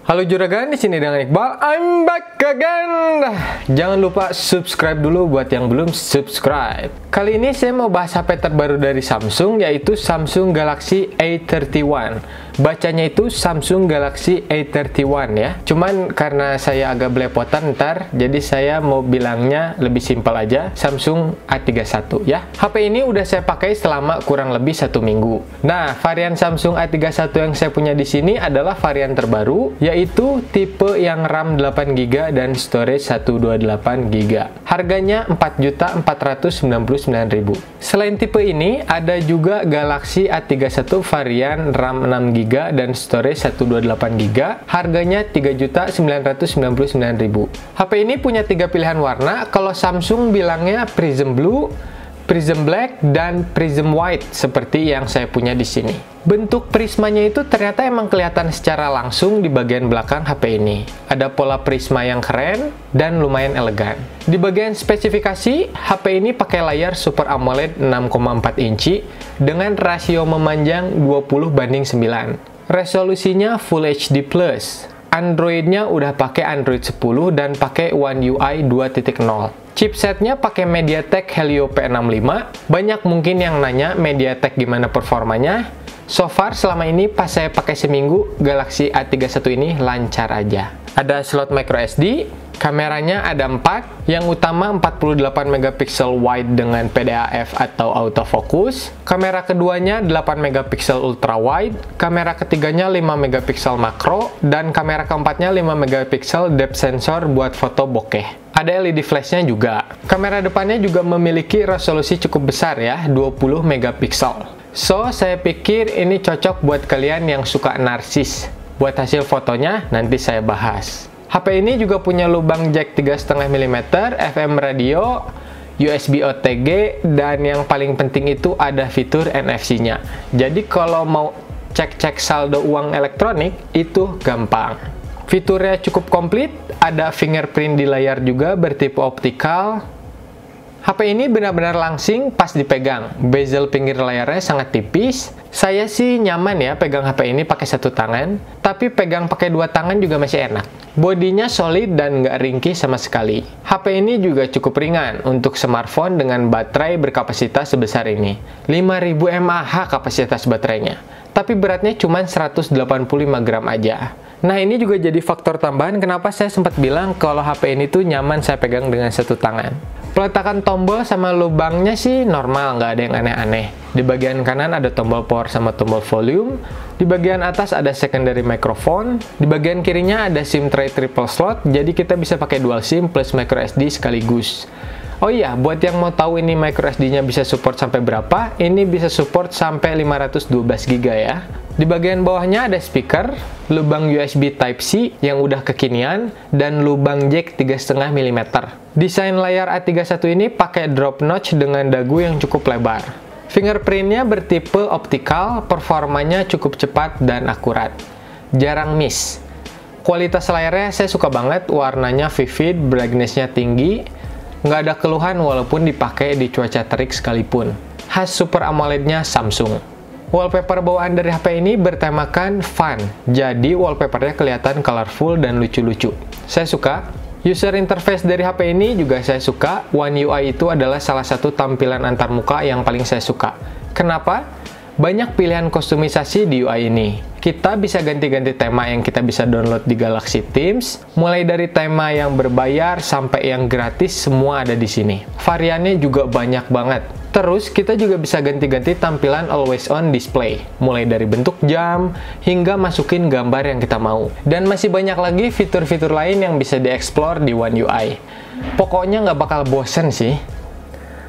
Halo Juragan, di sini dengan Iqbal. I'm back again. Jangan lupa subscribe dulu buat yang belum subscribe. Kali ini saya mau bahas HP terbaru dari Samsung, yaitu Samsung Galaxy A31. Bacanya itu Samsung Galaxy A31 ya. Cuman karena saya agak belepotan ntar, jadi saya mau bilangnya lebih simpel aja, Samsung A31 ya. HP ini udah saya pakai selama kurang lebih 1 minggu. Nah, varian Samsung A31 yang saya punya di sini adalah varian terbaru, yaitu tipe yang RAM 8GB dan storage 128GB. Harganya Rp4.499.000. Selain tipe ini, ada juga Galaxy A31 varian RAM 6GB dan storage 128GB. Harganya Rp3.999.000. HP ini punya 3 pilihan warna. Kalau Samsung bilangnya Prism Blue, Prism Black, dan Prism White seperti yang saya punya di sini. Bentuk prismanya itu ternyata emang kelihatan secara langsung di bagian belakang HP ini. Ada pola prisma yang keren dan lumayan elegan. Di bagian spesifikasi, HP ini pakai layar Super AMOLED 6,4 inci dengan rasio memanjang 20:9. Resolusinya Full HD+. Android-nya udah pakai Android 10 dan pakai One UI 2.0. Chipsetnya pakai MediaTek Helio P65. Banyak mungkin yang nanya MediaTek gimana performanya. So far selama ini pas saya pakai seminggu, Galaxy A31 ini lancar aja. Ada slot microSD, kameranya ada 4, yang utama 48 megapiksel wide dengan PDAF atau autofocus, kamera keduanya 8 megapiksel ultra wide, kamera ketiganya 5 megapiksel makro, dan kamera keempatnya 5 megapiksel depth sensor buat foto bokeh. Ada LED flashnya juga. Kamera depannya juga memiliki resolusi cukup besar ya, 20 megapiksel. So, saya pikir ini cocok buat kalian yang suka narsis. Buat hasil fotonya, nanti saya bahas. HP ini juga punya lubang jack 3,5 mm, FM radio, USB OTG, dan yang paling penting itu ada fitur NFC-nya. Jadi kalau mau cek-cek saldo uang elektronik, itu gampang. Fiturnya cukup komplit, ada fingerprint di layar juga bertipe optikal. HP ini benar-benar langsing pas dipegang. Bezel pinggir layarnya sangat tipis. Saya sih nyaman ya pegang HP ini pakai satu tangan, tapi pegang pakai dua tangan juga masih enak. Bodinya solid dan nggak ringkih sama sekali. HP ini juga cukup ringan untuk smartphone dengan baterai berkapasitas sebesar ini. 5000 mAh kapasitas baterainya, tapi beratnya cuma 185 gram aja. Nah, ini juga jadi faktor tambahan kenapa saya sempat bilang kalau HP ini tuh nyaman saya pegang dengan satu tangan. Peletakan tombol sama lubangnya sih normal, nggak ada yang aneh-aneh. Di bagian kanan ada tombol power sama tombol volume. Di bagian atas ada secondary microphone. Di bagian kirinya ada SIM tray triple slot, jadi kita bisa pakai dual SIM plus microSD sekaligus. Oh iya, buat yang mau tahu ini microSD-nya bisa support sampai berapa, ini bisa support sampai 512GB ya. Di bagian bawahnya ada speaker, lubang USB Type-C yang udah kekinian, dan lubang jack 3,5 mm. Desain layar A31 ini pakai drop notch dengan dagu yang cukup lebar. Fingerprintnya bertipe optikal, performanya cukup cepat dan akurat. Jarang miss. Kualitas layarnya saya suka banget, warnanya vivid, brightness-nya tinggi. Nggak ada keluhan walaupun dipakai di cuaca terik sekalipun. Khas Super AMOLED-nya Samsung. Wallpaper bawaan dari HP ini bertemakan fun, jadi wallpapernya kelihatan colorful dan lucu-lucu. Saya suka. User interface dari HP ini juga saya suka. One UI itu adalah salah satu tampilan antarmuka yang paling saya suka. Kenapa? Banyak pilihan kustomisasi di UI ini. Kita bisa ganti-ganti tema yang kita bisa download di Galaxy Themes. Mulai dari tema yang berbayar sampai yang gratis, semua ada di sini. Variannya juga banyak banget. Terus, kita juga bisa ganti-ganti tampilan always on display. Mulai dari bentuk jam, hingga masukin gambar yang kita mau. Dan masih banyak lagi fitur-fitur lain yang bisa dieksplor di One UI. Pokoknya nggak bakal bosen sih.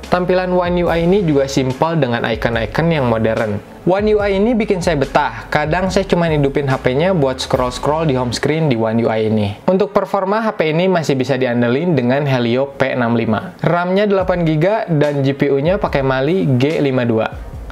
Tampilan One UI ini juga simpel dengan icon-icon yang modern. One UI ini bikin saya betah. Kadang saya cuma hidupin HP-nya buat scroll-scroll di home screen di One UI ini. Untuk performa, HP ini masih bisa diandelin dengan Helio P65. RAM-nya 8GB dan GPU-nya pakai Mali G52.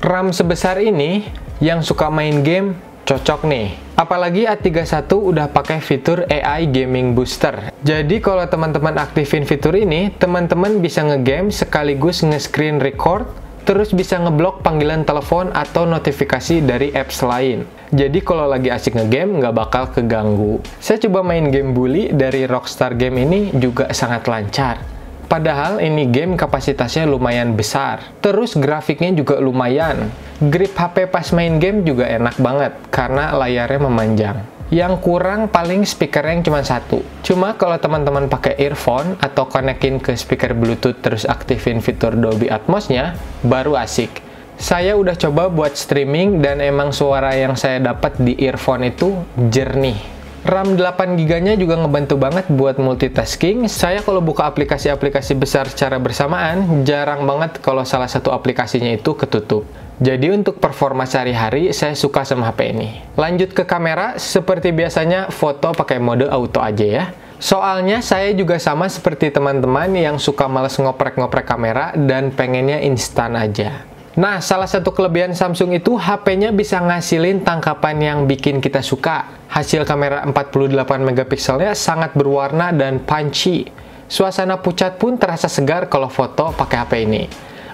RAM sebesar ini, yang suka main game, cocok nih. Apalagi A31 udah pakai fitur AI Gaming Booster. Jadi kalau teman-teman aktifin fitur ini, teman-teman bisa ngegame sekaligus nge-screen record, terus bisa ngeblok panggilan telepon atau notifikasi dari apps lain. Jadi kalau lagi asik ngegame, nggak bakal keganggu. Saya coba main game Bully dari Rockstar Game ini juga sangat lancar. Padahal ini game kapasitasnya lumayan besar. Terus grafiknya juga lumayan. Grip HP pas main game juga enak banget, karena layarnya memanjang. Yang kurang paling speaker yang cuma satu. Cuma kalau teman-teman pakai earphone atau konekin ke speaker Bluetooth terus aktifin fitur Dolby Atmos-nya, baru asik. Saya udah coba buat streaming dan emang suara yang saya dapat di earphone itu jernih. RAM 8GB-nya juga ngebantu banget buat multitasking. Saya kalau buka aplikasi-aplikasi besar secara bersamaan, jarang banget kalau salah satu aplikasinya itu ketutup. Jadi untuk performa sehari-hari, saya suka sama HP ini. Lanjut ke kamera, seperti biasanya foto pakai mode auto aja ya. Soalnya saya juga sama seperti teman-teman yang suka males ngoprek-ngoprek kamera dan pengennya instan aja. Nah, salah satu kelebihan Samsung itu HP-nya bisa ngasilin tangkapan yang bikin kita suka. Hasil kamera 48 megapikselnya sangat berwarna dan punchy. Suasana pucat pun terasa segar kalau foto pakai HP ini.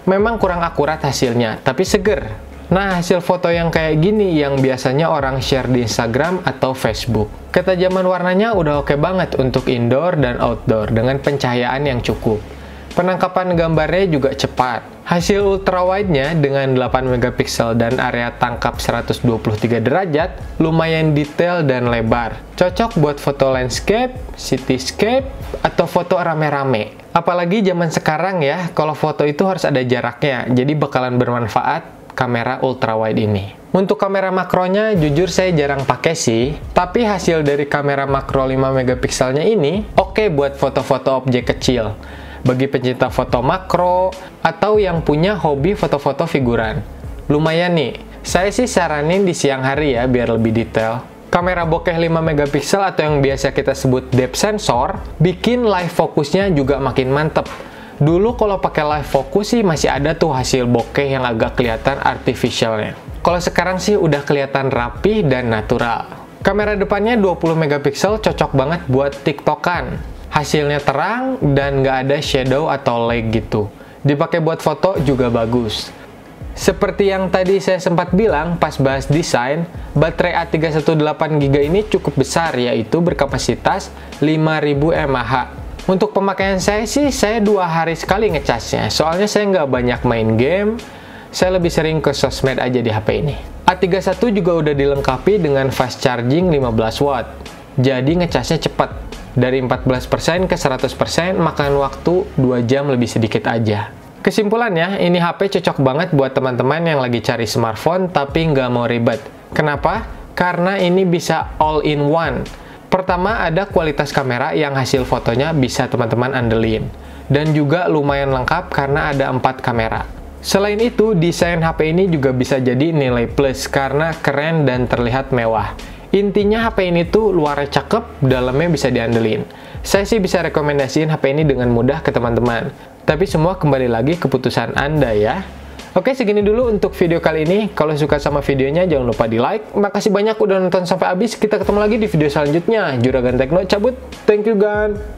Memang kurang akurat hasilnya, tapi seger. Nah, hasil foto yang kayak gini yang biasanya orang share di Instagram atau Facebook. Ketajaman warnanya udah oke banget untuk indoor dan outdoor dengan pencahayaan yang cukup. Penangkapan gambarnya juga cepat. Hasil ultrawide-nya dengan 8 megapiksel dan area tangkap 123 derajat lumayan detail dan lebar. Cocok buat foto landscape, cityscape, atau foto rame-rame. Apalagi zaman sekarang ya, kalau foto itu harus ada jaraknya, jadi bakalan bermanfaat kamera ultrawide ini. Untuk kamera makronya, jujur saya jarang pakai sih, tapi hasil dari kamera makro 5 megapikselnya ini oke buat foto-foto objek kecil. Bagi pencinta foto makro atau yang punya hobi foto-foto figuran. Lumayan nih, saya sih saranin di siang hari ya biar lebih detail. Kamera bokeh 5 megapiksel atau yang biasa kita sebut depth sensor bikin live fokusnya juga makin mantep. Dulu kalau pakai live focus sih masih ada tuh hasil bokeh yang agak kelihatan artificialnya. Kalau sekarang sih udah kelihatan rapih dan natural. Kamera depannya 20 megapiksel cocok banget buat tiktokan. Hasilnya terang dan nggak ada shadow atau lag gitu. Dipakai buat foto juga bagus. Seperti yang tadi saya sempat bilang pas bahas desain, baterai A318GB ini cukup besar, yaitu berkapasitas 5000 mAh. Untuk pemakaian saya sih, saya 2 hari sekali ngecasnya. Soalnya saya nggak banyak main game, saya lebih sering ke sosmed aja di HP ini. A31 juga udah dilengkapi dengan fast charging 15 watt. Jadi ngecasnya cepat. Dari 14% ke 100% makan waktu 2 jam lebih sedikit aja. Kesimpulannya, ini HP cocok banget buat teman-teman yang lagi cari smartphone tapi nggak mau ribet. Kenapa? Karena ini bisa all-in-one. Pertama, ada kualitas kamera yang hasil fotonya bisa teman-teman andelin. Dan juga lumayan lengkap karena ada 4 kamera. Selain itu, desain HP ini juga bisa jadi nilai plus karena keren dan terlihat mewah. Intinya HP ini tuh luarnya cakep, dalamnya bisa diandelin. Saya sih bisa rekomendasiin HP ini dengan mudah ke teman-teman. Tapi semua kembali lagi keputusan Anda ya. Oke, segini dulu untuk video kali ini. Kalau suka sama videonya jangan lupa di like. Makasih banyak udah nonton sampai habis. Kita ketemu lagi di video selanjutnya. Juragan Tekno cabut. Thank you, Gan.